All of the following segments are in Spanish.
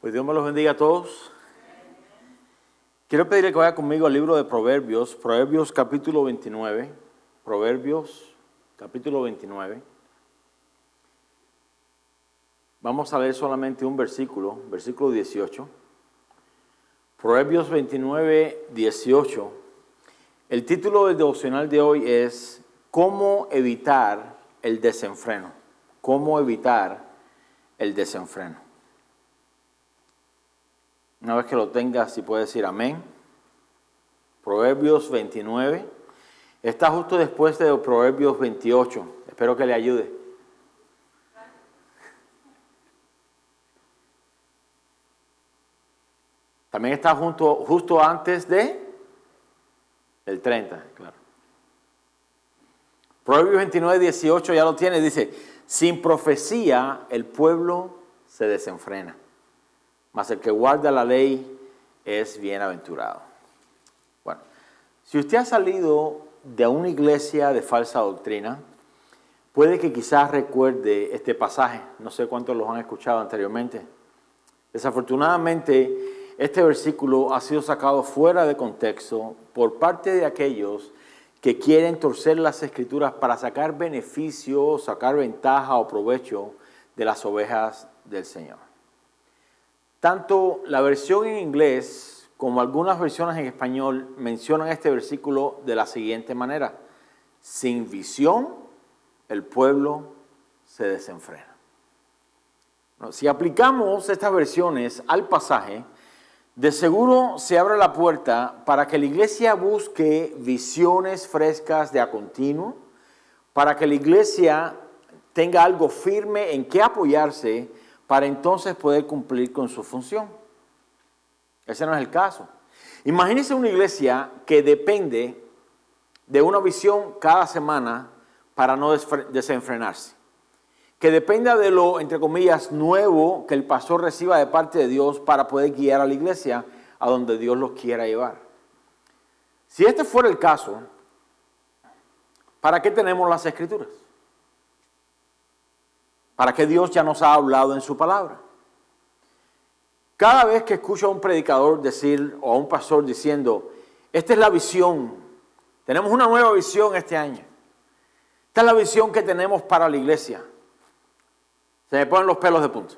Pues Dios me los bendiga a todos. Quiero pedirle que vaya conmigo al libro de Proverbios, Proverbios capítulo 29. Proverbios capítulo 29. Vamos a leer solamente un versículo, versículo 18. Proverbios 29, 18. El título del devocional de hoy es ¿Cómo evitar el desenfreno? ¿Cómo evitar el desenfreno? Una vez que lo tengas, si puedes decir amén. Proverbios 29. Está justo después de Proverbios 28. Espero que le ayude. También está justo antes del 30, claro. Proverbios 29, 18 ya lo tiene. Dice, sin profecía el pueblo se desenfrena, mas el que guarda la ley es bienaventurado. Bueno, si usted ha salido de una iglesia de falsa doctrina, puede que quizás recuerde este pasaje. No sé cuántos los han escuchado anteriormente. Desafortunadamente, este versículo ha sido sacado fuera de contexto por parte de aquellos que quieren torcer las escrituras para sacar beneficio, sacar ventaja o provecho de las ovejas del Señor. Tanto la versión en inglés como algunas versiones en español mencionan este versículo de la siguiente manera: sin visión el pueblo se desenfrena. Bueno, si aplicamos estas versiones al pasaje, de seguro se abre la puerta para que la iglesia busque visiones frescas de a continuo, para que la iglesia tenga algo firme en que apoyarse para entonces poder cumplir con su función. Ese no es el caso. Imagínense una iglesia que depende de una visión cada semana para no desenfrenarse. Que dependa de lo, entre comillas, nuevo que el pastor reciba de parte de Dios para poder guiar a la iglesia a donde Dios los quiera llevar. Si este fuera el caso, ¿para qué tenemos las Escrituras? ¿Para qué Dios ya nos ha hablado en su palabra? Cada vez que escucho a un predicador decir, o a un pastor diciendo, esta es la visión, tenemos una nueva visión este año, esta es la visión que tenemos para la iglesia, se me ponen los pelos de punta.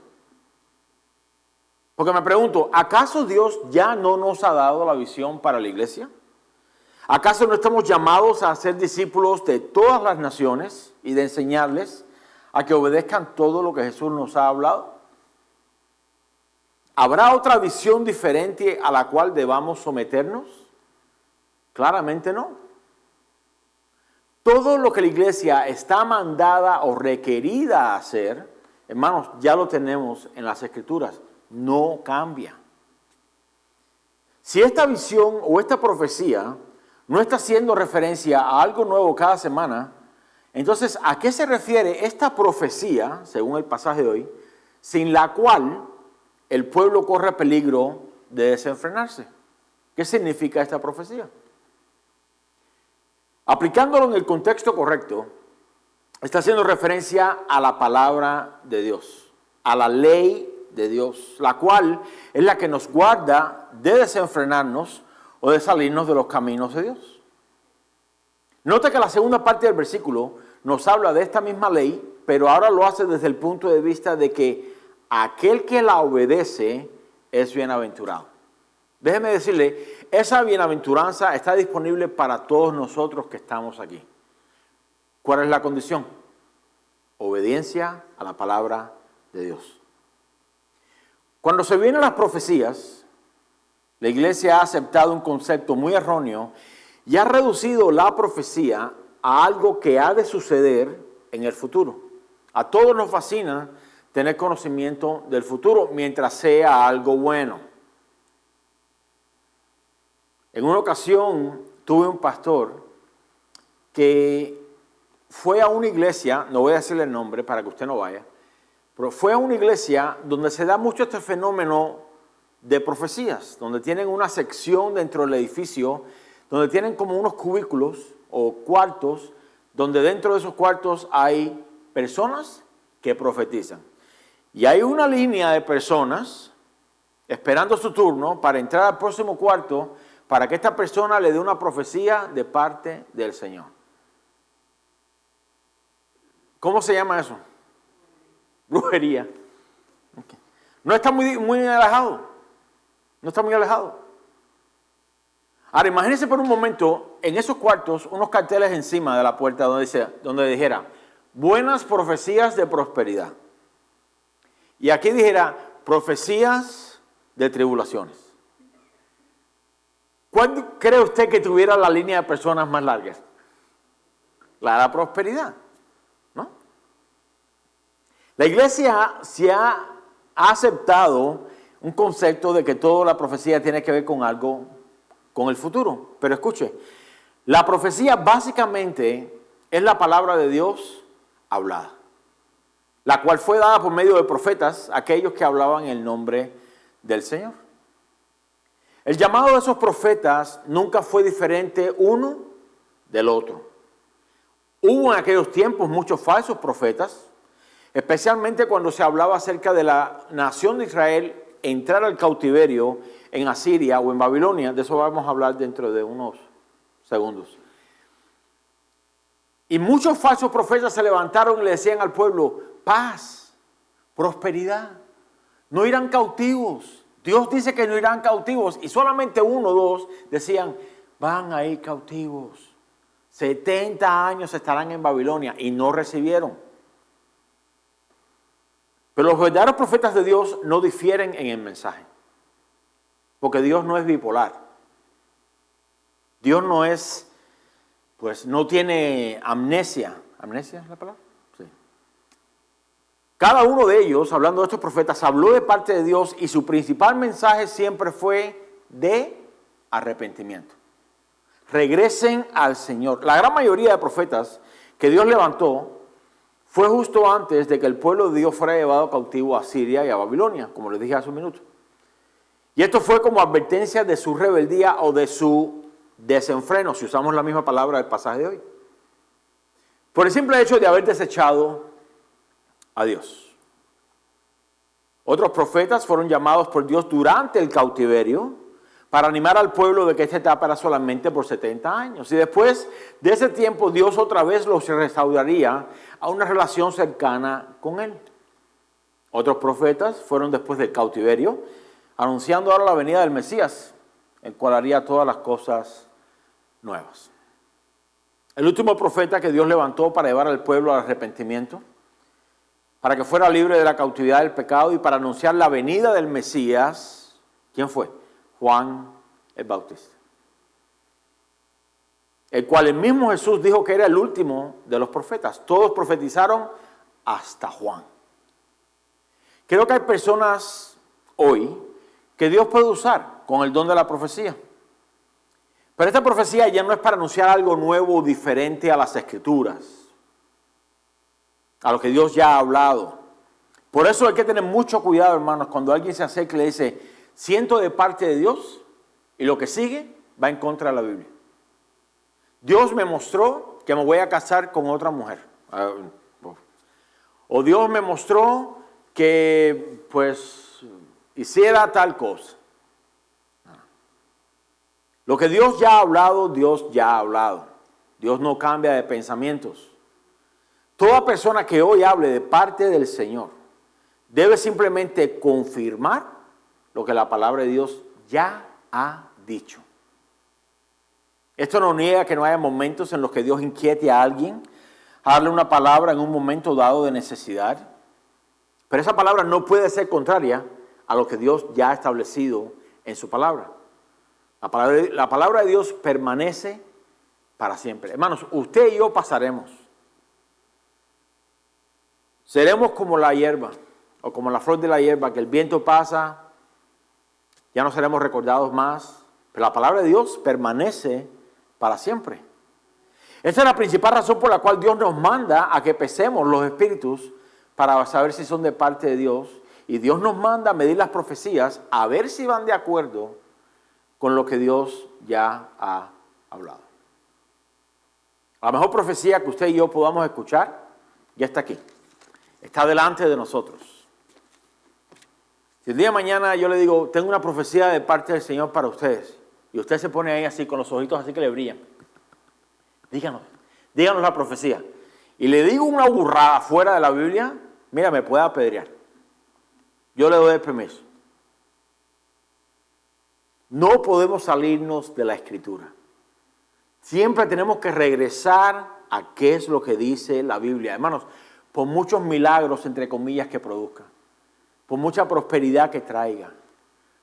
Porque me pregunto, ¿acaso Dios ya no nos ha dado la visión para la iglesia? ¿Acaso no estamos llamados a ser discípulos de todas las naciones y de enseñarles a que obedezcan todo lo que Jesús nos ha hablado? ¿Habrá otra visión diferente a la cual debamos someternos? Claramente no. Todo lo que la iglesia está mandada o requerida a hacer, hermanos, ya lo tenemos en las Escrituras. No cambia. Si esta visión o esta profecía no está haciendo referencia a algo nuevo cada semana, entonces, ¿a qué se refiere esta profecía, según el pasaje de hoy, sin la cual el pueblo corre peligro de desenfrenarse? ¿Qué significa esta profecía? Aplicándolo en el contexto correcto, está haciendo referencia a la palabra de Dios, a la ley de Dios, la cual es la que nos guarda de desenfrenarnos o de salirnos de los caminos de Dios. Nota que la segunda parte del versículo nos habla de esta misma ley, pero ahora lo hace desde el punto de vista de que aquel que la obedece es bienaventurado. Déjeme decirle, esa bienaventuranza está disponible para todos nosotros que estamos aquí. ¿Cuál es la condición? Obediencia a la palabra de Dios. Cuando se vienen las profecías, la iglesia ha aceptado un concepto muy erróneo y ha reducido la profecía a algo que ha de suceder en el futuro. A todos nos fascina tener conocimiento del futuro mientras sea algo bueno. En una ocasión tuve un pastor que fue a una iglesia, no voy a decirle el nombre para que usted no vaya, pero fue a una iglesia donde se da mucho este fenómeno de profecías, donde tienen una sección dentro del edificio, donde tienen como unos cubículos o cuartos, donde dentro de esos cuartos hay personas que profetizan. Y hay una línea de personas esperando su turno para entrar al próximo cuarto para que esta persona le dé una profecía de parte del Señor. ¿Cómo se llama eso? Brujería. Okay. No está muy alejado. No está muy alejado. Ahora, imagínense por un momento, en esos cuartos, unos carteles encima de la puerta donde dijera, buenas profecías de prosperidad. Y aquí dijera, profecías de tribulaciones. ¿Cuál cree usted que tuviera la línea de personas más largas? La de la prosperidad, ¿no? La iglesia se ha aceptado un concepto de que toda la profecía tiene que ver con algo, con el futuro. Pero escuche, la profecía básicamente es la palabra de Dios hablada, la cual fue dada por medio de profetas, aquellos que hablaban en el nombre del Señor. El llamado de esos profetas nunca fue diferente uno del otro. Hubo en aquellos tiempos muchos falsos profetas, especialmente cuando se hablaba acerca de la nación de Israel entrar al cautiverio en Asiria o en Babilonia. De eso vamos a hablar dentro de unos segundos. Y muchos falsos profetas se levantaron y le decían al pueblo, paz, prosperidad, no irán cautivos. Dios dice que no irán cautivos y solamente uno o dos decían, van a ir cautivos. 70 años estarán en Babilonia y no recibieron. Pero los verdaderos profetas de Dios no difieren en el mensaje. Porque Dios no es bipolar. Dios no es, pues no tiene amnesia. ¿Amnesia es la palabra? Sí. Cada uno de ellos, hablando de estos profetas, habló de parte de Dios y su principal mensaje siempre fue de arrepentimiento. Regresen al Señor. La gran mayoría de profetas que Dios levantó fue justo antes de que el pueblo de Dios fuera llevado cautivo a Siria y a Babilonia, como les dije hace un minuto. Y esto fue como advertencia de su rebeldía o de su desenfreno, si usamos la misma palabra del pasaje de hoy. Por el simple hecho de haber desechado a Dios. Otros profetas fueron llamados por Dios durante el cautiverio para animar al pueblo de que esta etapa era solamente por 70 años. Y después de ese tiempo Dios otra vez los restauraría a una relación cercana con Él. Otros profetas fueron después del cautiverio, anunciando ahora la venida del Mesías, el cual haría todas las cosas nuevas. El último profeta que Dios levantó para llevar al pueblo al arrepentimiento, para que fuera libre de la cautividad del pecado y para anunciar la venida del Mesías, ¿quién fue? Juan el Bautista, el cual el mismo Jesús dijo que era el último de los profetas. Todos profetizaron hasta Juan. Creo que hay personas hoy que Dios puede usar con el don de la profecía. Pero esta profecía ya no es para anunciar algo nuevo o diferente a las Escrituras, a lo que Dios ya ha hablado. Por eso hay que tener mucho cuidado, hermanos, cuando alguien se acerca y le dice, siento de parte de Dios, y lo que sigue va en contra de la Biblia. Dios me mostró que me voy a casar con otra mujer. O Dios me mostró que, pues, hiciera tal cosa. Lo que Dios ya ha hablado, Dios ya ha hablado. Dios no cambia de pensamientos. Toda persona que hoy hable de parte del Señor debe simplemente confirmar lo que la palabra de Dios ya ha dicho. Esto no niega que no haya momentos en los que Dios inquiete a alguien a darle una palabra en un momento dado de necesidad. Pero esa palabra no puede ser contraria a lo que Dios ya ha establecido en su palabra. La palabra de Dios permanece para siempre. Hermanos, usted y yo pasaremos. Seremos como la hierba o como la flor de la hierba, que el viento pasa, ya no seremos recordados más. Pero la palabra de Dios permanece para siempre. Esa es la principal razón por la cual Dios nos manda a que pesemos los espíritus para saber si son de parte de Dios. Y Dios nos manda a medir las profecías a ver si van de acuerdo con lo que Dios ya ha hablado. La mejor profecía que usted y yo podamos escuchar ya está aquí. Está delante de nosotros. Si el día de mañana yo le digo, tengo una profecía de parte del Señor para ustedes, y usted se pone ahí así con los ojitos así que le brillan, díganos la profecía. Y le digo una burrada fuera de la Biblia, mira, me puede apedrear. Yo le doy el permiso. No podemos salirnos de la Escritura. Siempre tenemos que regresar a qué es lo que dice la Biblia. Hermanos, por muchos milagros, entre comillas, que produzca, por mucha prosperidad que traiga,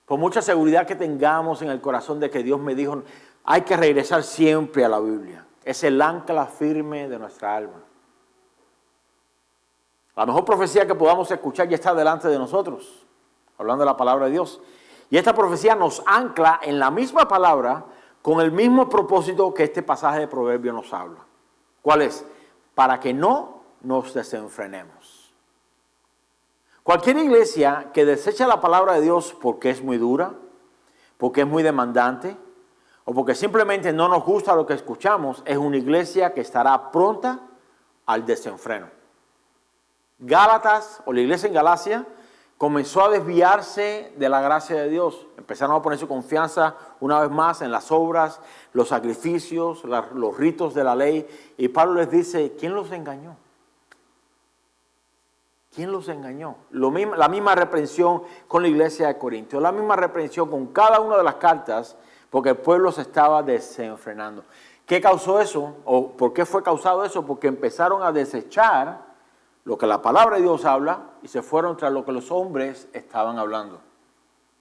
por mucha seguridad que tengamos en el corazón de que Dios me dijo, hay que regresar siempre a la Biblia. Es el ancla firme de nuestra alma. La mejor profecía que podamos escuchar ya está delante de nosotros, hablando de la palabra de Dios. Y esta profecía nos ancla en la misma palabra con el mismo propósito que este pasaje de Proverbios nos habla. ¿Cuál es? Para que no nos desenfrenemos. Cualquier iglesia que desecha la palabra de Dios porque es muy dura, porque es muy demandante, o porque simplemente no nos gusta lo que escuchamos, es una iglesia que estará pronta al desenfreno. Gálatas, o la iglesia en Galacia, comenzó a desviarse de la gracia de Dios. Empezaron a poner su confianza una vez más en las obras, los sacrificios, los ritos de la ley. Y Pablo les dice, ¿quién los engañó? ¿Quién los engañó? La misma reprensión con la iglesia de Corintios, la misma reprensión con cada una de las cartas, porque el pueblo se estaba desenfrenando. ¿Qué causó eso? ¿O por qué fue causado eso? Porque empezaron a desechar lo que la palabra de Dios habla y se fueron tras lo que los hombres estaban hablando.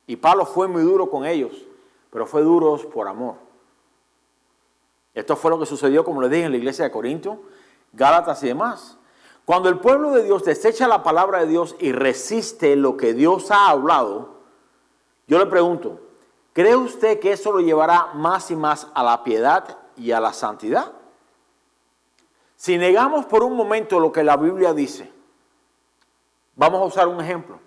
Y Pablo fue muy duro con ellos, pero fue duro por amor. Esto fue lo que sucedió, como les dije, en la iglesia de Corinto, Gálatas y demás. Cuando el pueblo de Dios desecha la palabra de Dios y resiste lo que Dios ha hablado, yo le pregunto, ¿cree usted que eso lo llevará más y más a la piedad y a la santidad? Si negamos por un momento lo que la Biblia dice, vamos a usar un ejemplo.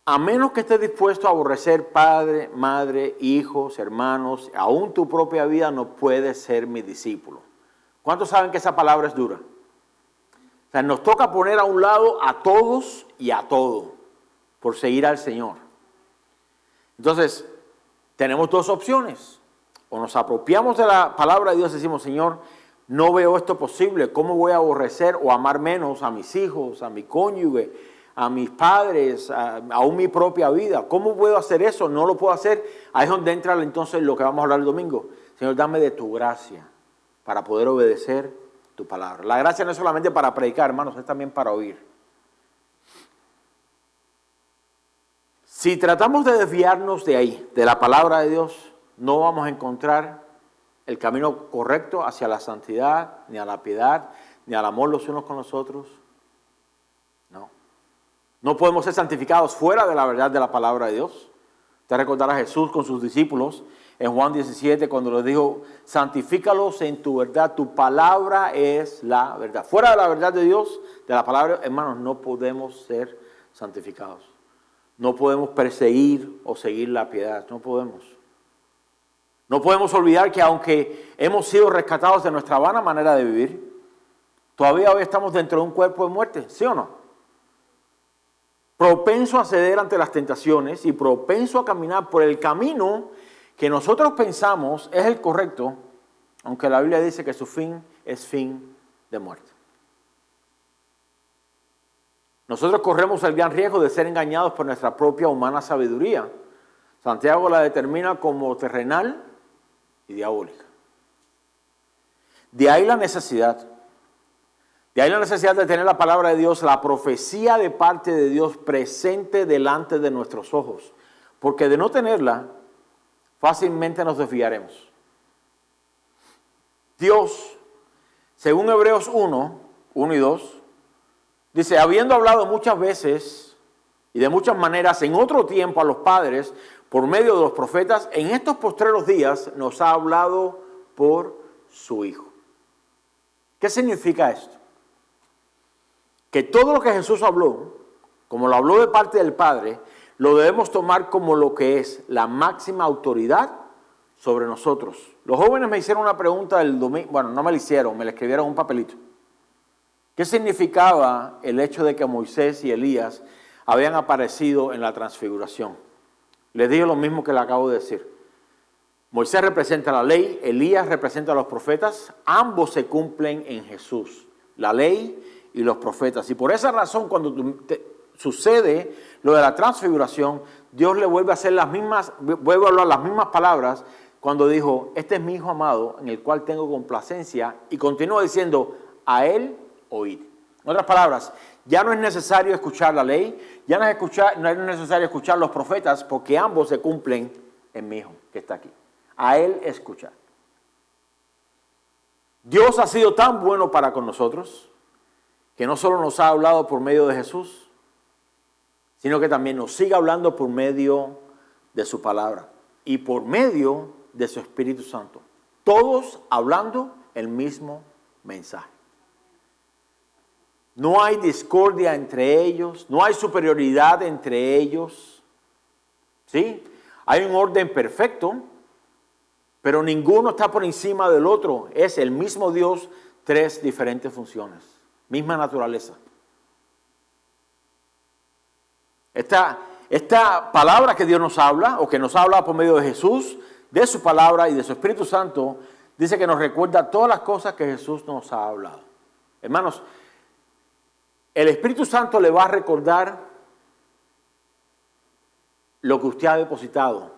A menos que estés dispuesto a aborrecer padre, madre, hijos, hermanos, aún tu propia vida, no puedes ser mi discípulo. ¿Cuántos saben que esa palabra es dura? O sea, nos toca poner a un lado a todos y a todo por seguir al Señor. Entonces, tenemos dos opciones. O nos apropiamos de la palabra de Dios y decimos, Señor, no veo esto posible. ¿Cómo voy a aborrecer o amar menos a mis hijos, a mi cónyuge, a mis padres, aún mi propia vida? ¿Cómo puedo hacer eso? No lo puedo hacer. Ahí es donde entra entonces lo que vamos a hablar el domingo. Señor, dame de tu gracia para poder obedecer tu palabra. La gracia no es solamente para predicar, hermanos, es también para oír. Si tratamos de desviarnos de ahí, de la palabra de Dios, no vamos a encontrar el camino correcto hacia la santidad, ni a la piedad, ni al amor los unos con los otros. No. No podemos ser santificados fuera de la verdad de la palabra de Dios. Usted recordará a Jesús con sus discípulos en Juan 17 cuando les dijo, santifícalos en tu verdad, tu palabra es la verdad. Fuera de la verdad de Dios, de la palabra, hermanos, no podemos ser santificados. No podemos perseguir o seguir la piedad, no podemos. No podemos olvidar que aunque hemos sido rescatados de nuestra vana manera de vivir, todavía hoy estamos dentro de un cuerpo de muerte, ¿sí o no? Propenso a ceder ante las tentaciones y propenso a caminar por el camino que nosotros pensamos es el correcto, aunque la Biblia dice que su fin es fin de muerte. Nosotros corremos el gran riesgo de ser engañados por nuestra propia humana sabiduría. Santiago la determina como terrenal y diabólica. De ahí la necesidad. De ahí la necesidad de tener la palabra de Dios, la profecía de parte de Dios presente delante de nuestros ojos. Porque de no tenerla, fácilmente nos desviaremos. Dios, según Hebreos 1 y 2, dice, habiendo hablado muchas veces y de muchas maneras en otro tiempo a los padres, por medio de los profetas, en estos postreros días nos ha hablado por su Hijo. ¿Qué significa esto? Que todo lo que Jesús habló, como lo habló de parte del Padre, lo debemos tomar como lo que es la máxima autoridad sobre nosotros. Los jóvenes me hicieron una pregunta el domingo, bueno, no me la hicieron, me la escribieron en un papelito. ¿Qué significaba el hecho de que Moisés y Elías habían aparecido en la transfiguración? Les digo lo mismo que le acabo de decir. Moisés representa la ley, Elías representa a los profetas, ambos se cumplen en Jesús, la ley y los profetas. Y por esa razón, cuando sucede lo de la transfiguración, Dios le vuelve a hacer vuelve a hablar las mismas palabras cuando dijo, este es mi Hijo amado, en el cual tengo complacencia, y continúa diciendo, a él oíd. En otras palabras, ya no es necesario escuchar la ley, ya no es necesario escuchar los profetas, porque ambos se cumplen en mi Hijo que está aquí. A él escuchar. Dios ha sido tan bueno para con nosotros, que no solo nos ha hablado por medio de Jesús, sino que también nos sigue hablando por medio de su palabra y por medio de su Espíritu Santo. Todos hablando el mismo mensaje. No hay discordia entre ellos, no hay superioridad entre ellos. ¿Sí? Hay un orden perfecto, pero ninguno está por encima del otro. Es el mismo Dios, tres diferentes funciones, misma naturaleza. Esta palabra que Dios nos habla, o que nos habla por medio de Jesús, de su palabra y de su Espíritu Santo, dice que nos recuerda todas las cosas que Jesús nos ha hablado. Hermanos, el Espíritu Santo le va a recordar lo que usted ha depositado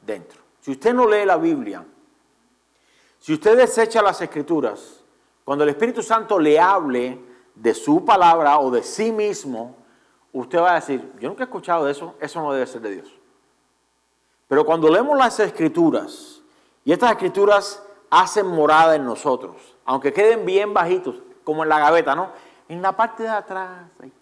dentro. Si usted no lee la Biblia, si usted desecha las Escrituras, cuando el Espíritu Santo le hable de su palabra o de sí mismo, usted va a decir, yo nunca he escuchado de eso, eso no debe ser de Dios. Pero cuando leemos las Escrituras, y estas Escrituras hacen morada en nosotros, aunque queden bien bajitos, como en la gaveta, ¿no? En la parte de atrás. Ahí.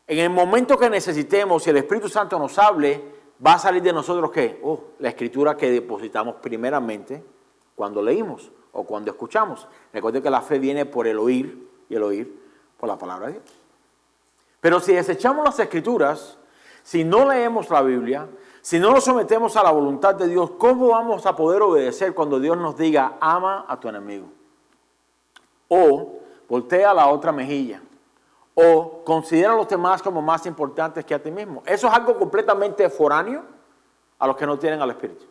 En el momento que necesitemos, si el Espíritu Santo nos hable, va a salir de nosotros, ¿qué? La Escritura que depositamos primeramente cuando leímos o cuando escuchamos. Recuerden que la fe viene por el oír y el oír por la palabra de Dios. Pero si desechamos las Escrituras, si no leemos la Biblia, si no nos sometemos a la voluntad de Dios, ¿cómo vamos a poder obedecer cuando Dios nos diga, ama a tu enemigo? O voltea la otra mejilla. O considera a los demás como más importantes que a ti mismo. Eso es algo completamente foráneo a los que no tienen al Espíritu.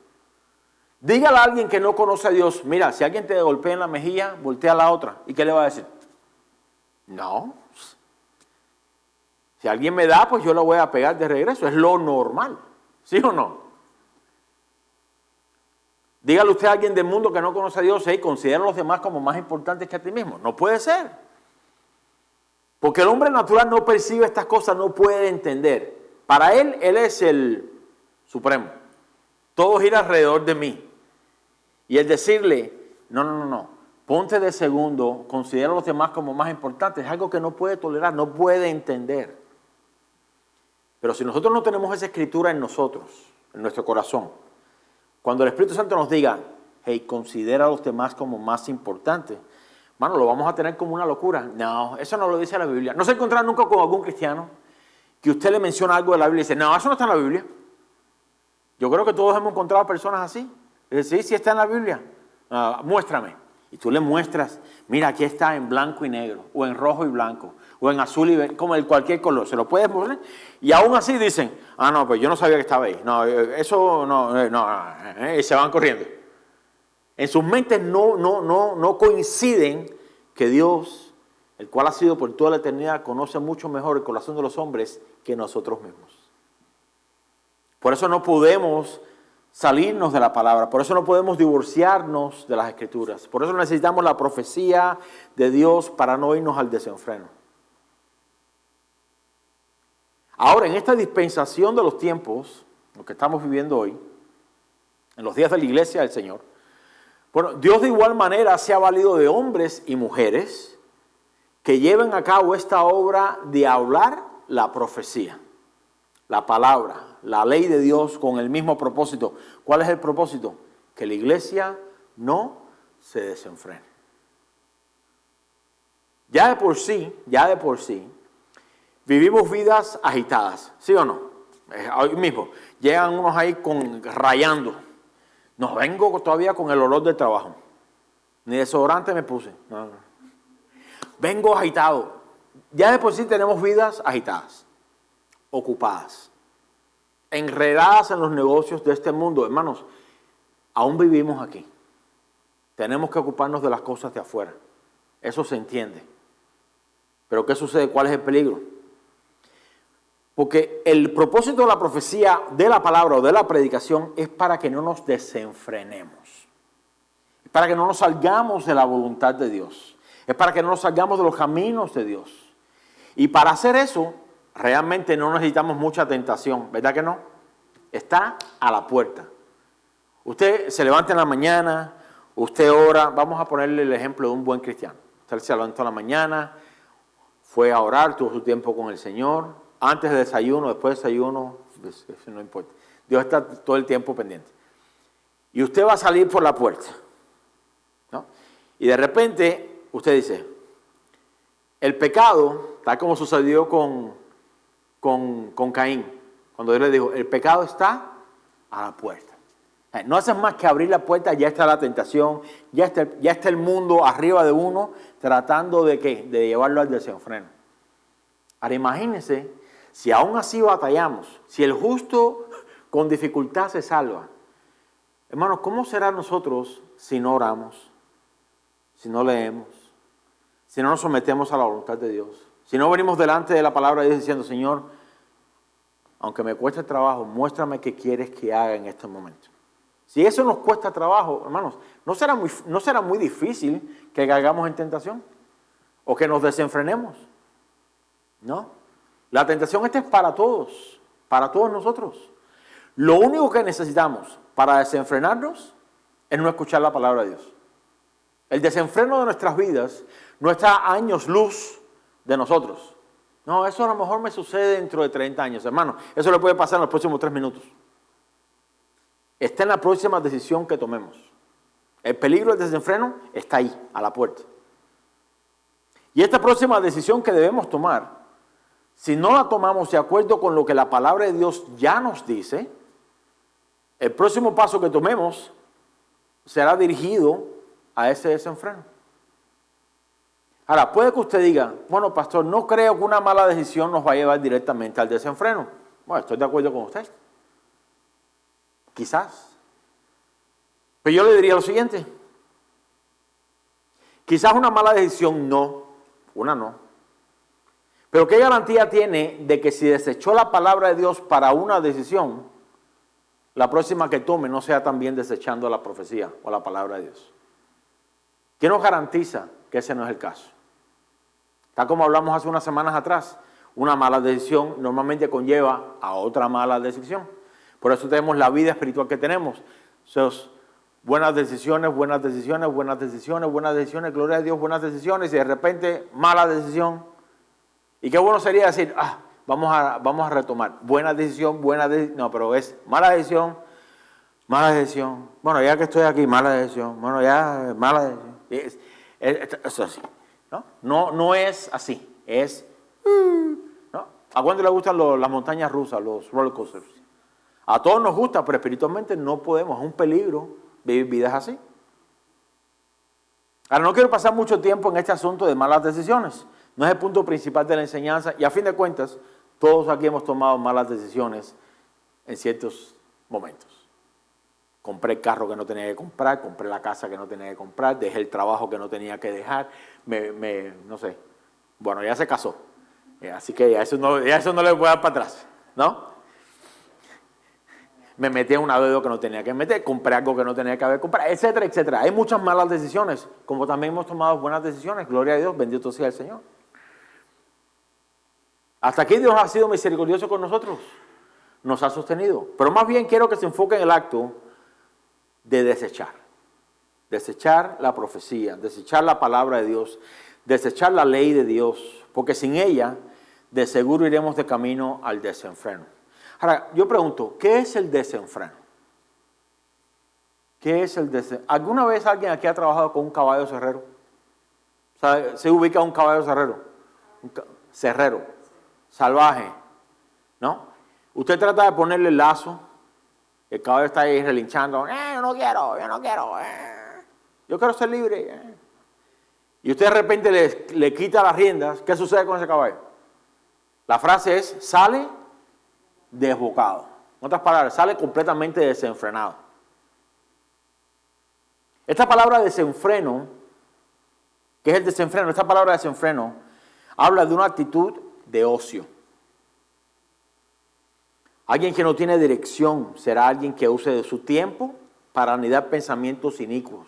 Dígale a alguien que no conoce a Dios, mira, si alguien te golpea en la mejilla, voltea la otra. ¿Y qué le va a decir? No. Si alguien me da, pues yo lo voy a pegar de regreso. Es lo normal. ¿Sí o no? Dígale usted a alguien del mundo que no conoce a Dios, y considera a los demás como más importantes que a ti mismo. No puede ser. Porque el hombre natural no percibe estas cosas, no puede entender. Para él es el supremo. Todo gira alrededor de mí. Y el decirle, no, ponte de segundo, considera a los demás como más importantes, es algo que no puede tolerar, no puede entender. Pero si nosotros no tenemos esa escritura en nosotros, en nuestro corazón, cuando el Espíritu Santo nos diga, hey, considera a los demás como más importantes, hermano, lo vamos a tener como una locura. No, eso no lo dice la Biblia. No se encontrará nunca con algún cristiano que usted le menciona algo de la Biblia y dice, no, eso no está en la Biblia. Yo creo que todos hemos encontrado personas así. Dice, sí está en la Biblia. Muéstrame. Y tú le muestras, mira, aquí está en blanco y negro, o en rojo y blanco, o en azul y verde, como en cualquier color. Se lo puedes poner. Y aún así dicen, no, pues yo no sabía que estaba ahí. No, eso no, y se van corriendo. En sus mentes no coinciden que Dios, el cual ha sido por toda la eternidad, conoce mucho mejor el corazón de los hombres que nosotros mismos. Por eso no podemos salirnos de la palabra, por eso no podemos divorciarnos de las Escrituras, por eso necesitamos la profecía de Dios para no irnos al desenfreno. Ahora, en esta dispensación de los tiempos, lo que estamos viviendo hoy, en los días de la iglesia del Señor, bueno, Dios de igual manera se ha valido de hombres y mujeres que lleven a cabo esta obra de hablar la profecía, la palabra, la ley de Dios con el mismo propósito. ¿Cuál es el propósito? Que la iglesia no se desenfrene. Ya de por sí, vivimos vidas agitadas, ¿sí o no? Hoy mismo, llegan unos ahí rayando. No, vengo todavía con el olor del trabajo. Ni desodorante me puse. No. Vengo agitado. Ya de por sí tenemos vidas agitadas, ocupadas, enredadas en los negocios de este mundo. Hermanos, aún vivimos aquí. Tenemos que ocuparnos de las cosas de afuera. Eso se entiende. Pero ¿qué sucede? ¿Cuál es el peligro? Porque el propósito de la profecía, de la palabra o de la predicación es para que no nos desenfrenemos. Es para que no nos salgamos de la voluntad de Dios. Es para que no nos salgamos de los caminos de Dios. Y para hacer eso, realmente no necesitamos mucha tentación, ¿verdad que no? Está a la puerta. Usted se levanta en la mañana, usted ora, vamos a ponerle el ejemplo de un buen cristiano. Usted se levantó en la mañana, fue a orar, tuvo su tiempo con el Señor, antes del desayuno, después del desayuno, eso no importa. Dios está todo el tiempo pendiente. Y usted va a salir por la puerta, ¿no? Y de repente usted dice, el pecado, tal como sucedió con Caín, cuando Dios le dijo, el pecado está a la puerta. No haces más que abrir la puerta, ya está la tentación, ya está el mundo arriba de uno, tratando de ¿qué? De llevarlo al desenfreno. Ahora imagínense, si aún así batallamos, si el justo con dificultad se salva, hermanos, ¿cómo será nosotros si no oramos, si no leemos, si no nos sometemos a la voluntad de Dios? Si no venimos delante de la palabra de Dios diciendo, Señor, aunque me cueste trabajo, muéstrame qué quieres que haga en este momento. Si eso nos cuesta trabajo, hermanos, ¿no será muy difícil que caigamos en tentación? ¿O que nos desenfrenemos? ¿No? La tentación esta es para todos nosotros. Lo único que necesitamos para desenfrenarnos es no escuchar la palabra de Dios. El desenfreno de nuestras vidas no está a años luz de nosotros. No, eso a lo mejor me sucede dentro de 30 años, hermano. Eso le puede pasar en los próximos 3 minutos. Está en la próxima decisión que tomemos. El peligro del desenfreno está ahí, a la puerta. Y esta próxima decisión que debemos tomar, si no la tomamos de acuerdo con lo que la palabra de Dios ya nos dice, el próximo paso que tomemos será dirigido a ese desenfreno. Ahora, puede que usted diga, bueno, pastor, no creo que una mala decisión nos va a llevar directamente al desenfreno. Bueno, estoy de acuerdo con usted. Quizás. Pero yo le diría lo siguiente. Quizás una mala decisión no. Pero ¿qué garantía tiene de que si desechó la palabra de Dios para una decisión, la próxima que tome no sea también desechando la profecía o la palabra de Dios? ¿Qué nos garantiza que ese no es el caso? Tal como hablamos hace unas semanas atrás, una mala decisión normalmente conlleva a otra mala decisión. Por eso tenemos la vida espiritual que tenemos. Buenas decisiones, buenas decisiones, buenas decisiones, buenas decisiones, gloria a Dios, buenas decisiones, y de repente mala decisión. Y qué bueno sería decir, vamos a retomar. Buena decisión, no, pero es mala decisión. Bueno, ya que estoy aquí, mala decisión. Bueno, ya, mala decisión. Es así, ¿no? No es así, es, ¿no? ¿A cuánto le gustan las montañas rusas, los roller coasters? A todos nos gusta, pero espiritualmente no podemos, es un peligro vivir vidas así. Ahora, no quiero pasar mucho tiempo en este asunto de malas decisiones. No es el punto principal de la enseñanza y a fin de cuentas, todos aquí hemos tomado malas decisiones en ciertos momentos. Compré el carro que no tenía que comprar, compré la casa que no tenía que comprar, dejé el trabajo que no tenía que dejar, no sé. Bueno, ya se casó, así que ya eso no le voy a dar para atrás, ¿no? Me metí en una deuda que no tenía que meter, compré algo que no tenía que haber comprado, etcétera, etcétera. Hay muchas malas decisiones, como también hemos tomado buenas decisiones, gloria a Dios, bendito sea el Señor. Hasta aquí Dios ha sido misericordioso con nosotros, nos ha sostenido. Pero más bien quiero que se enfoque en el acto de desechar la profecía, desechar la palabra de Dios, desechar la ley de Dios, porque sin ella de seguro iremos de camino al desenfreno. Ahora, yo pregunto, ¿qué es el desenfreno? ¿Qué es el desenfreno? ¿Alguna vez alguien aquí ha trabajado con un caballo cerrero? ¿Se ubica un caballo cerrero? Cerrero, salvaje, ¿no? Usted trata de ponerle el lazo, el caballo está ahí relinchando, yo no quiero, yo quiero ser libre. y usted de repente le quita las riendas, ¿qué sucede con ese caballo? La frase es, sale desbocado. En otras palabras, sale completamente desenfrenado. Esta palabra desenfreno, ¿qué es el desenfreno? Esta palabra desenfreno habla de una actitud de ocio. Alguien que no tiene dirección será alguien que use de su tiempo para anidar pensamientos inicuos,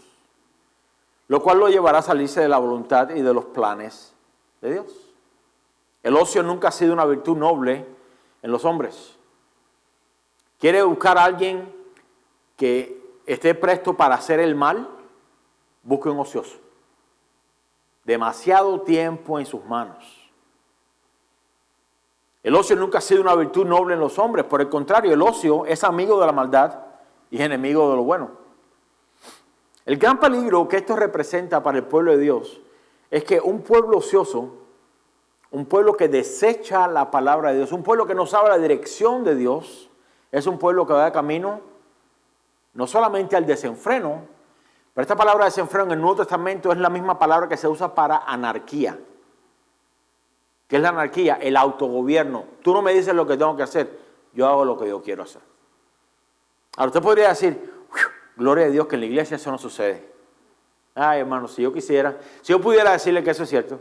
lo cual lo llevará a salirse de la voluntad y de los planes de Dios. El ocio nunca ha sido una virtud noble en los hombres. ¿Quiere buscar a alguien que esté presto para hacer el mal? Busque un ocioso. Demasiado tiempo en sus manos. El ocio nunca ha sido una virtud noble en los hombres. Por el contrario, el ocio es amigo de la maldad y es enemigo de lo bueno. El gran peligro que esto representa para el pueblo de Dios es que un pueblo ocioso, un pueblo que desecha la palabra de Dios, un pueblo que no sabe la dirección de Dios, es un pueblo que va de camino no solamente al desenfreno, pero esta palabra desenfreno en el Nuevo Testamento es la misma palabra que se usa para anarquía. ¿Qué es la anarquía? El autogobierno. Tú no me dices lo que tengo que hacer, yo hago lo que yo quiero hacer. Ahora usted podría decir, gloria a Dios que en la iglesia eso no sucede. Ay, hermano, si yo quisiera, si yo pudiera decirle que eso es cierto.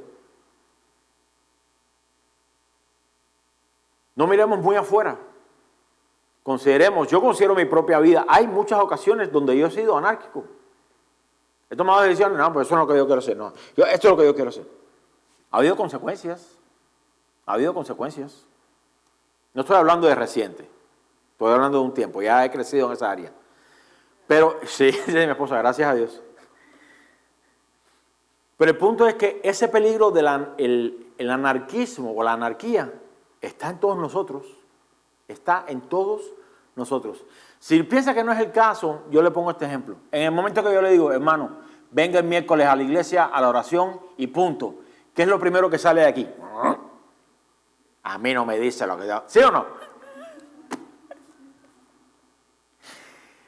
No miremos muy afuera. Yo considero mi propia vida. Hay muchas ocasiones donde yo he sido anárquico. He tomado decisiones, no, pues eso no es lo que yo quiero hacer. No, esto es lo que yo quiero hacer. Ha habido consecuencias. Ha habido consecuencias. No estoy hablando de reciente. Estoy hablando de un tiempo. Ya he crecido en esa área. Pero, sí, mi esposa, gracias a Dios. Pero el punto es que ese peligro del el anarquismo o la anarquía está en todos nosotros. Está en todos nosotros. Si piensa que no es el caso, yo le pongo este ejemplo. En el momento que yo le digo, hermano, venga el miércoles a la iglesia, a la oración y punto. ¿Qué es lo primero que sale de aquí? A mí no me dice lo que yo... ¿Sí o no?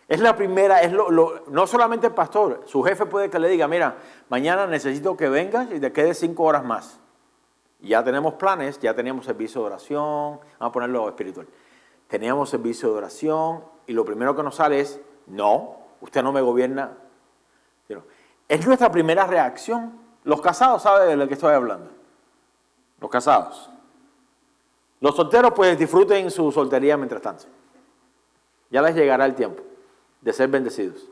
Es la primera, no solamente el pastor, su jefe puede que le diga, mira, mañana necesito que vengas y te quedes 5 horas más. Ya tenemos planes, ya teníamos servicio de oración, vamos a ponerlo espiritual. Teníamos servicio de oración y lo primero que nos sale es, no, usted no me gobierna. Es nuestra primera reacción. Los casados saben de lo que estoy hablando. Los casados. Los solteros pues disfruten su soltería mientras tanto. Ya les llegará el tiempo de ser bendecidos.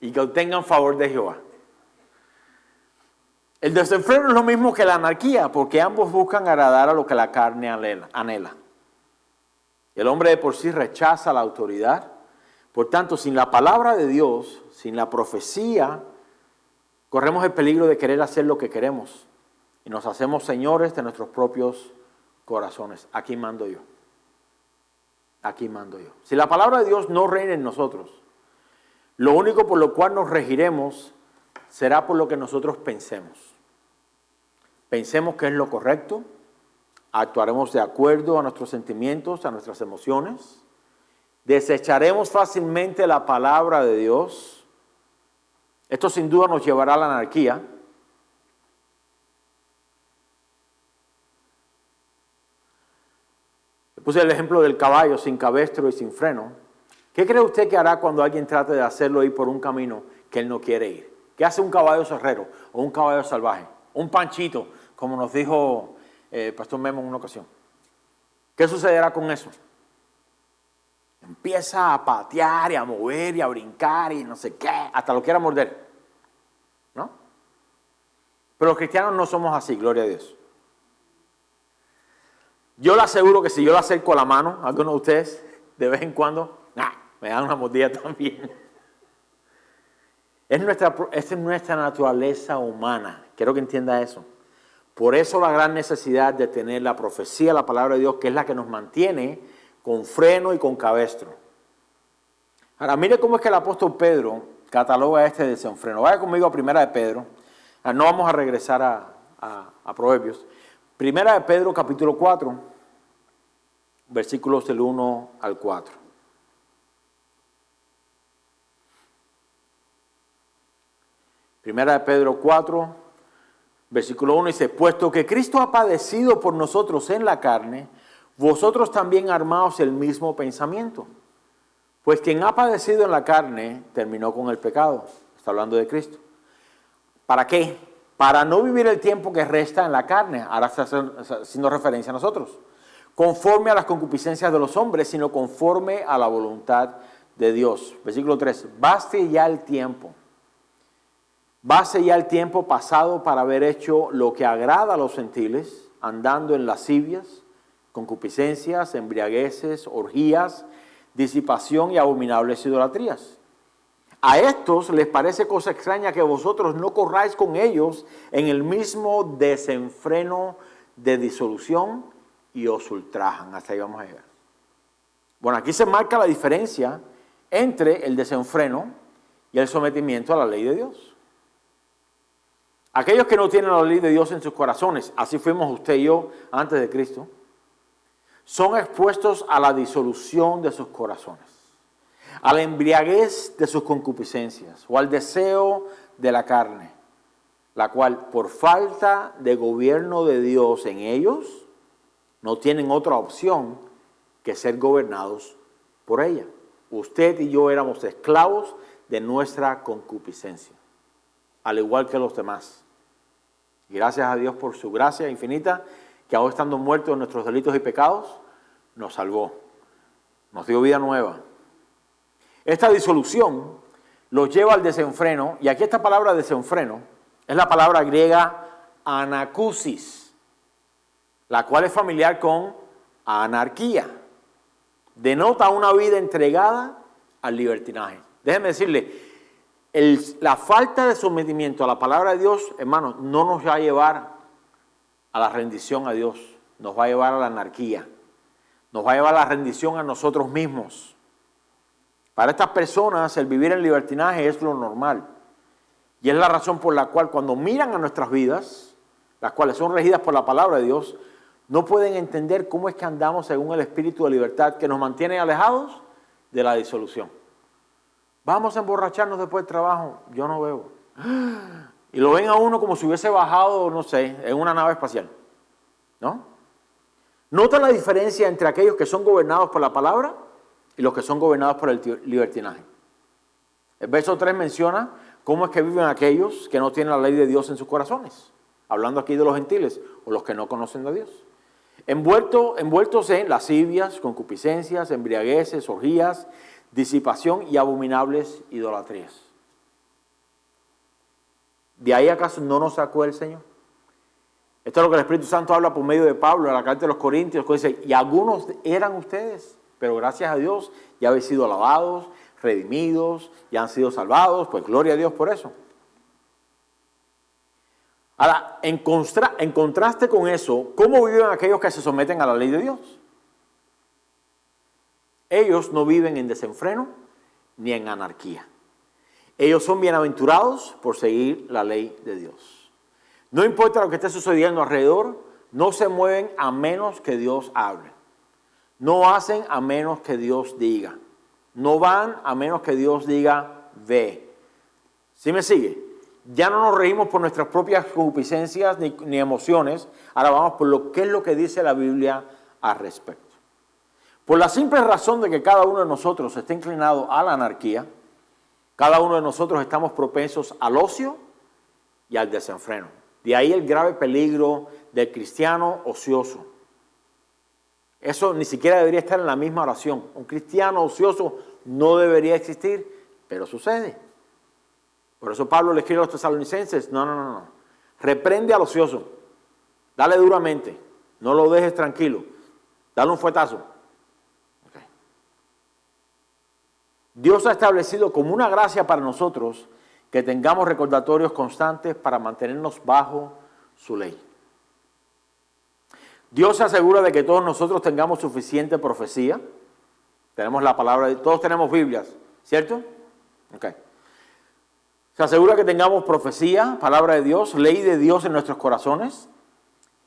Y que obtengan favor de Jehová. El desenfreno es lo mismo que la anarquía, porque ambos buscan agradar a lo que la carne anhela. El hombre de por sí rechaza la autoridad. Por tanto, sin la palabra de Dios, sin la profecía, corremos el peligro de querer hacer lo que queremos. Y nos hacemos señores de nuestros propios corazones. Aquí mando yo. Aquí mando yo. Si la palabra de Dios no reina en nosotros, lo único por lo cual nos regiremos será por lo que nosotros pensemos. Pensemos que es lo correcto, actuaremos de acuerdo a nuestros sentimientos, a nuestras emociones, desecharemos fácilmente la palabra de Dios. Esto sin duda nos llevará a la anarquía. Le puse el ejemplo del caballo sin cabestro y sin freno. ¿Qué cree usted que hará cuando alguien trate de hacerlo ir por un camino que él no quiere ir? ¿Qué hace un caballo cerrero o un caballo salvaje? Un panchito, como nos dijo el pastor Memo en una ocasión. ¿Qué sucederá con eso? Empieza a patear y a mover y a brincar y no sé qué, hasta lo quiera morder. ¿No? Pero los cristianos no somos así, gloria a Dios. Yo le aseguro que si yo le acerco la mano a alguno de ustedes, de vez en cuando, me dan una mordida también. Esa es nuestra naturaleza humana. Quiero que entienda eso. Por eso la gran necesidad de tener la profecía, la palabra de Dios, que es la que nos mantiene con freno y con cabestro. Ahora, mire cómo es que el apóstol Pedro cataloga este desenfreno. Vaya conmigo a Primera de Pedro. No vamos a regresar a Proverbios. Primera de Pedro, capítulo 4, versículos del 1 al 4. Primera de Pedro 4, versículo 1 dice, puesto que Cristo ha padecido por nosotros en la carne, vosotros también armaos el mismo pensamiento. Pues quien ha padecido en la carne terminó con el pecado. Está hablando de Cristo. ¿Para qué? Para no vivir el tiempo que resta en la carne. Ahora está haciendo referencia a nosotros. Conforme a las concupiscencias de los hombres, sino conforme a la voluntad de Dios. Versículo 3. Baste ya el tiempo pasado para haber hecho lo que agrada a los gentiles, andando en lascivias, concupiscencias, embriagueces, orgías, disipación y abominables idolatrías. A estos les parece cosa extraña que vosotros no corráis con ellos en el mismo desenfreno de disolución y os ultrajan. Hasta ahí vamos a llegar. Bueno, aquí se marca la diferencia entre el desenfreno y el sometimiento a la ley de Dios. Aquellos que no tienen la ley de Dios en sus corazones, así fuimos usted y yo antes de Cristo, son expuestos a la disolución de sus corazones, a la embriaguez de sus concupiscencias o al deseo de la carne, la cual por falta de gobierno de Dios en ellos, no tienen otra opción que ser gobernados por ella. Usted y yo éramos esclavos de nuestra concupiscencia, al igual que los demás. Y gracias a Dios por su gracia infinita, que aún estando muertos en nuestros delitos y pecados, nos salvó, nos dio vida nueva. Esta disolución los lleva al desenfreno, y aquí esta palabra desenfreno es la palabra griega anakusis, la cual es familiar con anarquía. Denota una vida entregada al libertinaje. Déjenme decirle, la falta de sometimiento a la palabra de Dios, hermanos, no nos va a llevar a la rendición a Dios, nos va a llevar a la anarquía, nos va a llevar a la rendición a nosotros mismos. Para estas personas, el vivir en libertinaje es lo normal. Y es la razón por la cual cuando miran a nuestras vidas, las cuales son regidas por la palabra de Dios, no pueden entender cómo es que andamos según el espíritu de libertad que nos mantiene alejados de la disolución. Vamos a emborracharnos después del trabajo. Yo no bebo. Y lo ven a uno como si hubiese bajado, no sé, en una nave espacial. ¿No? ¿Nota la diferencia entre aquellos que son gobernados por la palabra y los que son gobernados por el libertinaje? El verso 3 menciona cómo es que viven aquellos que no tienen la ley de Dios en sus corazones. Hablando aquí de los gentiles o los que no conocen a Dios. Envueltos en lascivias, concupiscencias, embriagueces, orgías, disipación y abominables idolatrías. ¿De ahí acaso no nos sacó el Señor? Esto es lo que el Espíritu Santo habla por medio de Pablo en la carta de los Corintios, que dice, y algunos eran ustedes, pero gracias a Dios ya habéis sido lavados, redimidos, ya han sido salvados, pues gloria a Dios por eso. Ahora, en contraste con eso, ¿cómo viven aquellos que se someten a la ley de Dios? Ellos no viven en desenfreno ni en anarquía. Ellos son bienaventurados por seguir la ley de Dios. No importa lo que esté sucediendo alrededor, no se mueven a menos que Dios hable. No hacen a menos que Dios diga. No van a menos que Dios diga, ve. ¿Sí me sigue? Ya no nos regimos por nuestras propias concupiscencias ni emociones. Ahora vamos por qué es lo que dice la Biblia al respecto. Por la simple razón de que cada uno de nosotros está inclinado a la anarquía, cada uno de nosotros estamos propensos al ocio y al desenfreno. De ahí el grave peligro del cristiano ocioso. Eso ni siquiera debería estar en la misma oración. Un cristiano ocioso no debería existir, pero sucede. Por eso Pablo le escribe a los tesalonicenses, no. Reprende al ocioso, dale duramente, no lo dejes tranquilo, dale un fuetazo. Okay. Dios ha establecido como una gracia para nosotros que tengamos recordatorios constantes para mantenernos bajo su ley. Dios se asegura de que todos nosotros tengamos suficiente profecía. Tenemos la palabra, todos tenemos Biblias, ¿cierto? Okay. Se asegura que tengamos profecía, palabra de Dios, ley de Dios en nuestros corazones.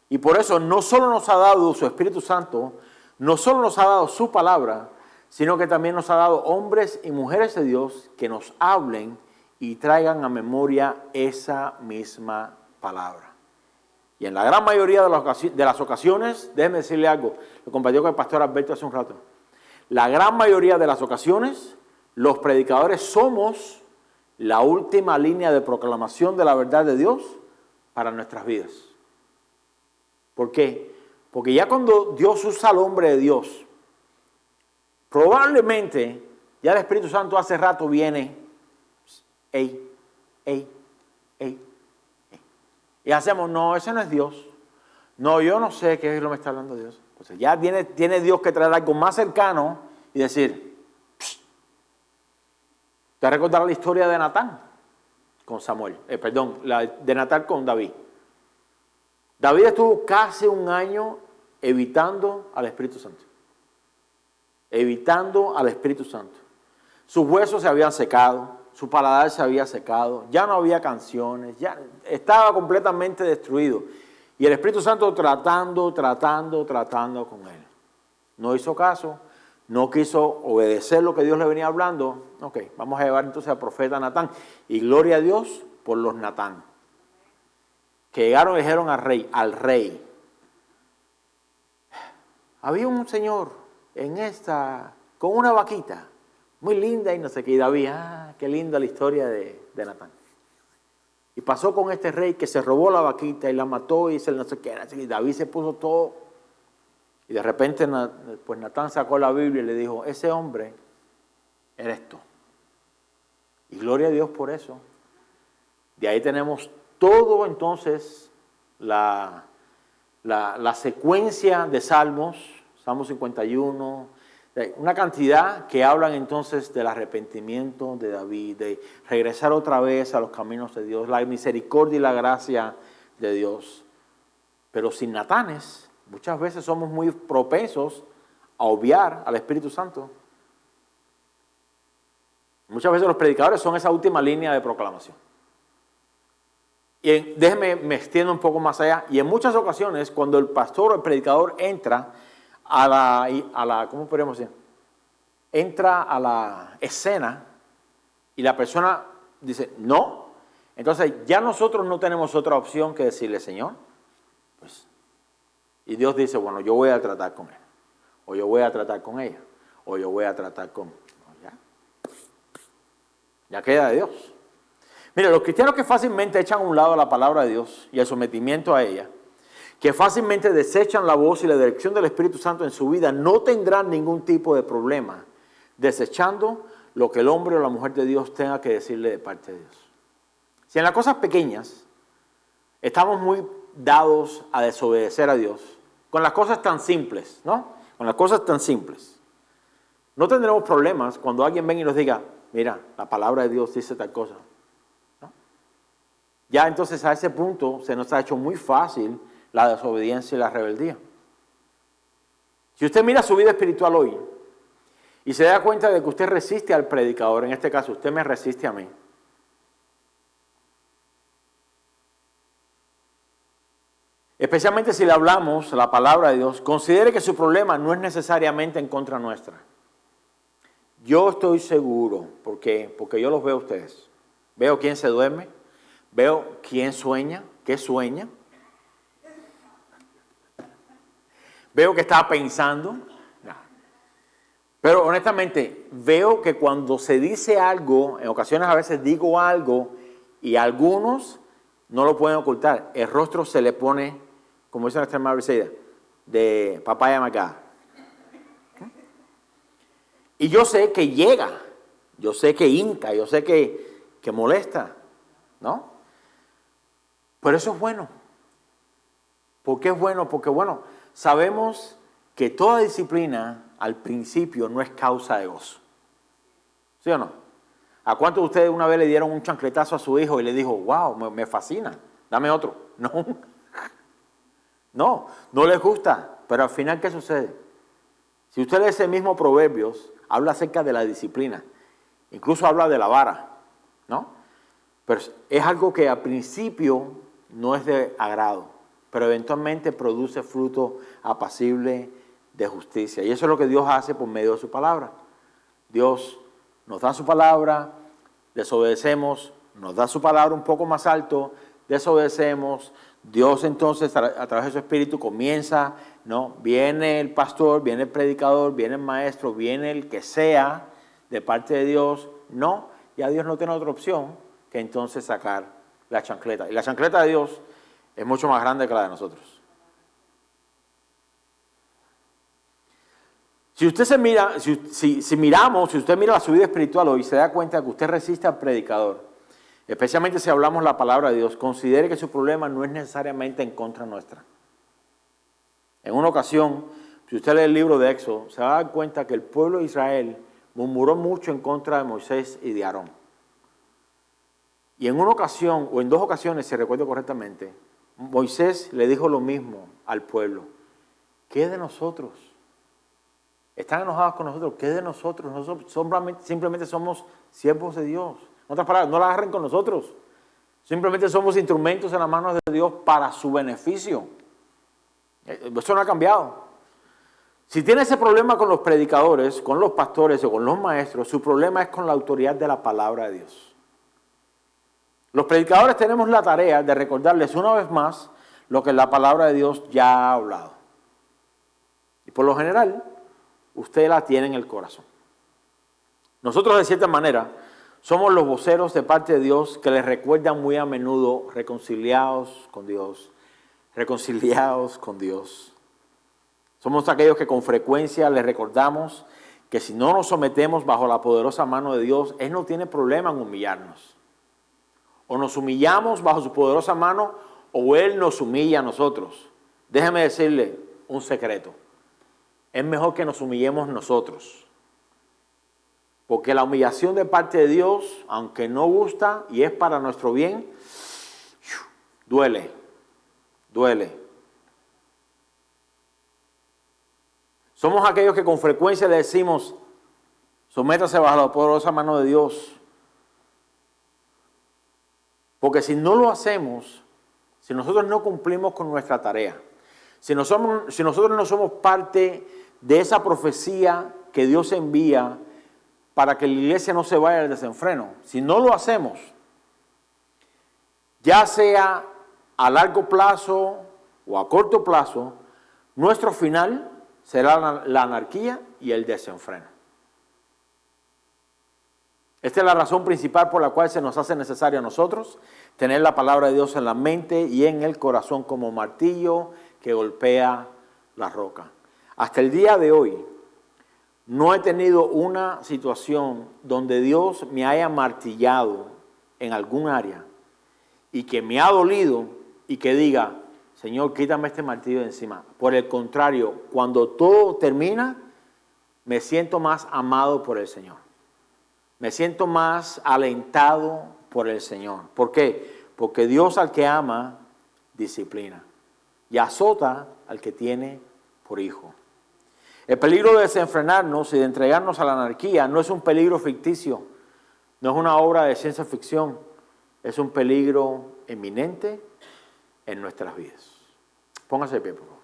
Y por eso no solo nos ha dado su Espíritu Santo, no solo nos ha dado su palabra, sino que también nos ha dado hombres y mujeres de Dios que nos hablen y traigan a memoria esa misma palabra. Y en la gran mayoría de las ocasiones, déjeme decirle algo, lo compartió con el pastor Alberto hace un rato, la gran mayoría de las ocasiones, los predicadores somos la última línea de proclamación de la verdad de Dios para nuestras vidas. ¿Por qué? Porque ya cuando Dios usa al hombre de Dios, probablemente ya el Espíritu Santo hace rato viene, ey. Y hacemos, no, ese no es Dios. No, yo no sé qué es lo que me está hablando Dios. Entonces ya tiene Dios que traer algo más cercano y decir, te recordará la historia de Natán con Samuel, de Natán con David. David estuvo casi un año evitando al Espíritu Santo. Evitando al Espíritu Santo. Sus huesos se habían secado, su paladar se había secado, ya no había canciones, ya estaba completamente destruido. Y el Espíritu Santo tratando con él. No hizo caso, no quiso obedecer lo que Dios le venía hablando. Ok, vamos a llevar entonces al profeta Natán. Y gloria a Dios por los Natán. Que llegaron y dijeron al rey. Había un señor con una vaquita, muy linda y no sé qué. Y David, qué linda la historia de Natán. Y pasó con este rey que se robó la vaquita y la mató y no sé qué. Y David se puso todo. Y de repente, pues Natán sacó la Biblia y le dijo, ese hombre eres tú. Y gloria a Dios por eso. De ahí tenemos todo entonces la secuencia de Salmos, Salmo 51, una cantidad que hablan entonces del arrepentimiento de David, de regresar otra vez a los caminos de Dios, la misericordia y la gracia de Dios. Pero sin Natanes, muchas veces somos muy propensos a obviar al Espíritu Santo. Muchas veces los predicadores son esa última línea de proclamación. Y déjeme, me extiendo un poco más allá. Y en muchas ocasiones, cuando el pastor o el predicador entra a la ¿cómo podríamos decir? Entra a la escena y la persona dice, no. Entonces ya nosotros no tenemos otra opción que decirle, Señor, pues. Y Dios dice, bueno, yo voy a tratar con él. O yo voy a tratar con ella. O yo voy a tratar con... Ya queda de Dios. Mire, los cristianos que fácilmente echan a un lado la palabra de Dios y el sometimiento a ella, que fácilmente desechan la voz y la dirección del Espíritu Santo en su vida, no tendrán ningún tipo de problema desechando lo que el hombre o la mujer de Dios tenga que decirle de parte de Dios. Si en las cosas pequeñas estamos muy dados a desobedecer a Dios, con las cosas tan simples, ¿no? Con las cosas tan simples, no tendremos problemas cuando alguien venga y nos diga, mira, la palabra de Dios dice tal cosa. ¿No? Ya entonces a ese punto se nos ha hecho muy fácil la desobediencia y la rebeldía. Si usted mira su vida espiritual hoy y se da cuenta de que usted resiste al predicador, en este caso usted me resiste a mí, especialmente si le hablamos la palabra de Dios, considere que su problema no es necesariamente en contra nuestra. Yo estoy seguro, porque yo los veo a ustedes. Veo quién se duerme, veo quién sueña, qué sueña. Veo que está pensando. Pero honestamente, veo que cuando se dice algo, en ocasiones a veces digo algo, y algunos no lo pueden ocultar. El rostro se le pone, como dice nuestra hermana Briseida, de papaya macada. Y yo sé que llega, yo sé que hinca, yo sé que molesta, ¿no? Pero eso es bueno. ¿Por qué es bueno? Porque, bueno, sabemos que toda disciplina al principio no es causa de gozo. ¿Sí o no? ¿A cuántos de ustedes una vez le dieron un chancletazo a su hijo y le dijo, wow, me fascina, dame otro? No les gusta. Pero al final, ¿qué sucede? Si usted lee ese mismo Proverbios, habla acerca de la disciplina. Incluso habla de la vara, ¿no? Pero es algo que al principio no es de agrado, pero eventualmente produce fruto apacible de justicia. Y eso es lo que Dios hace por medio de su palabra. Dios nos da su palabra, desobedecemos, nos da su palabra un poco más alto, desobedecemos, Dios entonces a través de su Espíritu comienza, ¿no? Viene el pastor, viene el predicador, viene el maestro, viene el que sea de parte de Dios, no, ya Dios no tiene otra opción que entonces sacar la chancleta. Y la chancleta de Dios es mucho más grande que la de nosotros. Si usted se mira, si usted mira su vida espiritual hoy, se da cuenta que usted resiste al predicador, especialmente si hablamos la palabra de Dios, considere que su problema no es necesariamente en contra nuestra. En una ocasión, si usted lee el libro de Éxodo, se va a dar cuenta que el pueblo de Israel murmuró mucho en contra de Moisés y de Aarón. Y en una ocasión, o en dos ocasiones, si recuerdo correctamente, Moisés le dijo lo mismo al pueblo. ¿Qué de nosotros? Están enojados con nosotros. ¿Qué de nosotros? Nosotros simplemente somos siervos de Dios. En otras palabras, no la agarren con nosotros. Simplemente somos instrumentos en las manos de Dios para su beneficio. Eso no ha cambiado. Si tiene ese problema con los predicadores, con los pastores o con los maestros, su problema es con la autoridad de la palabra de Dios. Los predicadores tenemos la tarea de recordarles una vez más lo que la palabra de Dios ya ha hablado. Y por lo general, usted la tiene en el corazón. Nosotros, de cierta manera, somos los voceros de parte de Dios que les recuerdan muy a menudo reconciliados con Dios, reconciliados con Dios. Somos aquellos que con frecuencia les recordamos que si no nos sometemos bajo la poderosa mano de Dios, Él no tiene problema en humillarnos. O nos humillamos bajo su poderosa mano, o Él nos humilla a nosotros. Déjeme decirle un secreto. Es mejor que nos humillemos nosotros. Porque la humillación de parte de Dios, aunque no gusta y es para nuestro bien, duele, duele. Somos aquellos que con frecuencia le decimos, sométase bajo la poderosa mano de Dios. Porque si no lo hacemos, si nosotros no cumplimos con nuestra tarea, si nosotros no somos parte de esa profecía que Dios envía para que la iglesia no se vaya al desenfreno, si no lo hacemos, ya sea a largo plazo o a corto plazo, nuestro final será la anarquía y el desenfreno. Esta es la razón principal por la cual se nos hace necesario a nosotros tener la palabra de Dios en la mente y en el corazón como martillo que golpea la roca. Hasta el día de hoy no he tenido una situación donde Dios me haya martillado en algún área y que me ha dolido y que diga, Señor, quítame este martillo de encima. Por el contrario, cuando todo termina, me siento más amado por el Señor. Me siento más alentado por el Señor. ¿Por qué? Porque Dios al que ama, disciplina. Y azota al que tiene por hijo. El peligro de desenfrenarnos y de entregarnos a la anarquía no es un peligro ficticio. No es una obra de ciencia ficción. Es un peligro eminente en nuestras vidas. Póngase de pie, por favor.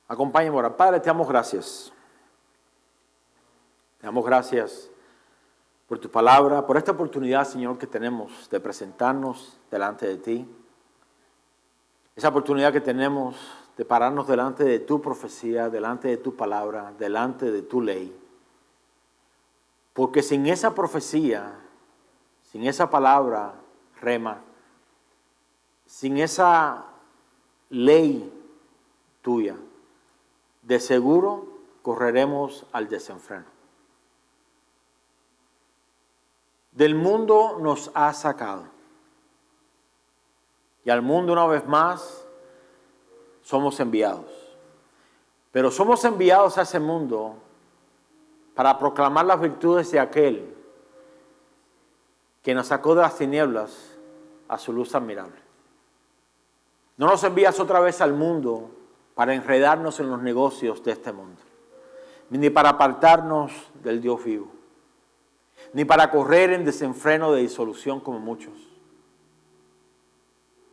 Acompáñenme a orar. Padre, te damos gracias. Te damos gracias por tu palabra, por esta oportunidad, Señor, que tenemos de presentarnos delante de ti. Esa oportunidad que tenemos de pararnos delante de tu profecía, delante de tu palabra, delante de tu ley. Porque sin esa profecía, sin esa palabra, rema, sin esa ley tuya, de seguro correremos al desenfreno. Del mundo nos ha sacado. Y al mundo una vez más somos enviados. Pero somos enviados a ese mundo para proclamar las virtudes de aquel que nos sacó de las tinieblas a su luz admirable. No nos envías otra vez al mundo para enredarnos en los negocios de este mundo, ni para apartarnos del Dios vivo, ni para correr en desenfreno de disolución como muchos.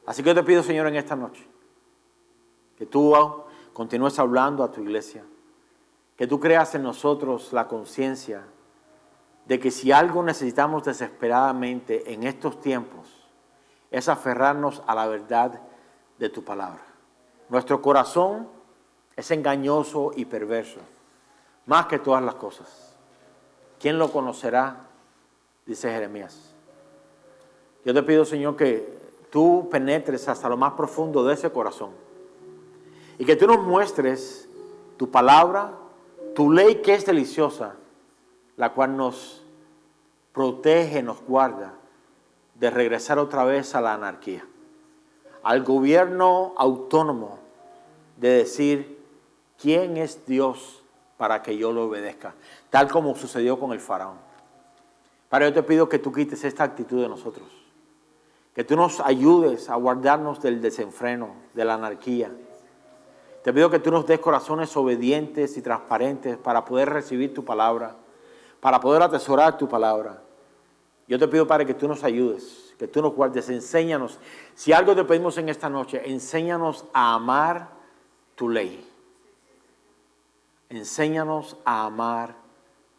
Así que yo te pido, Señor, en esta noche, que tú continúes hablando a tu iglesia, que tú creas en nosotros la conciencia de que si algo necesitamos desesperadamente en estos tiempos, es aferrarnos a la verdad de tu palabra. Nuestro corazón es engañoso y perverso, más que todas las cosas. ¿Quién lo conocerá? Dice Jeremías. Yo te pido, Señor, que tú penetres hasta lo más profundo de ese corazón y que tú nos muestres tu palabra, tu ley que es deliciosa, la cual nos protege, nos guarda de regresar otra vez a la anarquía, al gobierno autónomo de decir quién es Dios para que yo lo obedezca, tal como sucedió con el faraón. Padre, yo te pido que tú quites esta actitud de nosotros, que tú nos ayudes a guardarnos del desenfreno, de la anarquía. Te pido que tú nos des corazones obedientes y transparentes para poder recibir tu palabra, para poder atesorar tu palabra. Yo te pido, Padre, que tú nos ayudes, que tú nos guardes, enséñanos. Si algo te pedimos en esta noche, enséñanos a amar tu ley. Enséñanos a amar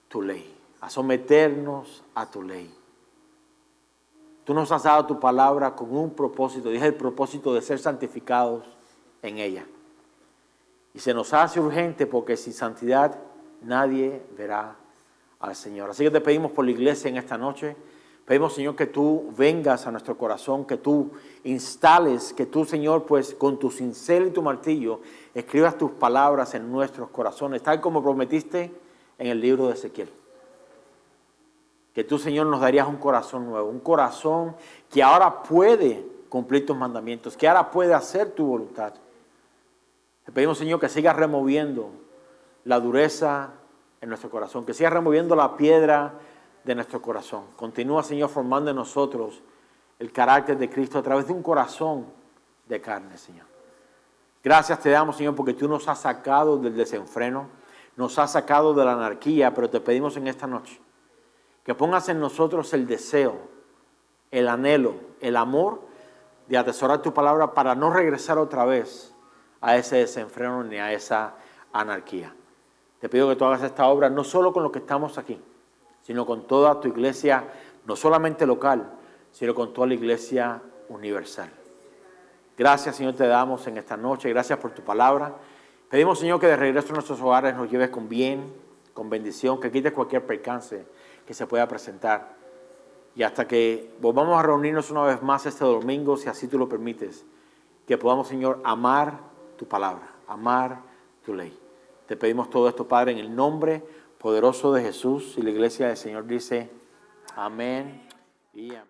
tu ley, a someternos a tu ley. Tú nos has dado tu palabra con un propósito, dije el propósito de ser santificados en ella. Y se nos hace urgente porque sin santidad nadie verá al Señor. Así que te pedimos por la iglesia en esta noche. Pedimos, Señor, que tú vengas a nuestro corazón, que tú instales, que tú, Señor, pues con tu cincel y tu martillo, escribas tus palabras en nuestros corazones, tal como prometiste en el libro de Ezequiel. Que tú, Señor, nos darías un corazón nuevo, un corazón que ahora puede cumplir tus mandamientos, que ahora puede hacer tu voluntad. Te pedimos, Señor, que sigas removiendo la dureza en nuestro corazón, que sigas removiendo la piedra de nuestro corazón. Continúa, Señor, formando en nosotros el carácter de Cristo a través de un corazón de carne, Señor. Gracias te damos, Señor, porque tú nos has sacado del desenfreno, nos has sacado de la anarquía, pero te pedimos en esta noche que pongas en nosotros el deseo, el anhelo, el amor de atesorar tu palabra para no regresar otra vez a ese desenfreno ni a esa anarquía. Te pido que tú hagas esta obra no solo con los que estamos aquí, sino con toda tu iglesia, no solamente local, sino con toda la iglesia universal. Gracias, Señor, te damos en esta noche. Gracias por tu palabra. Pedimos, Señor, que de regreso a nuestros hogares nos lleves con bien, con bendición, que quites cualquier percance que se pueda presentar. Y hasta que volvamos a reunirnos una vez más este domingo, si así tú lo permites, que podamos, Señor, amar tu palabra, amar tu ley. Te pedimos todo esto, Padre, en el nombre poderoso de Jesús. Y la iglesia del Señor dice amén y amén.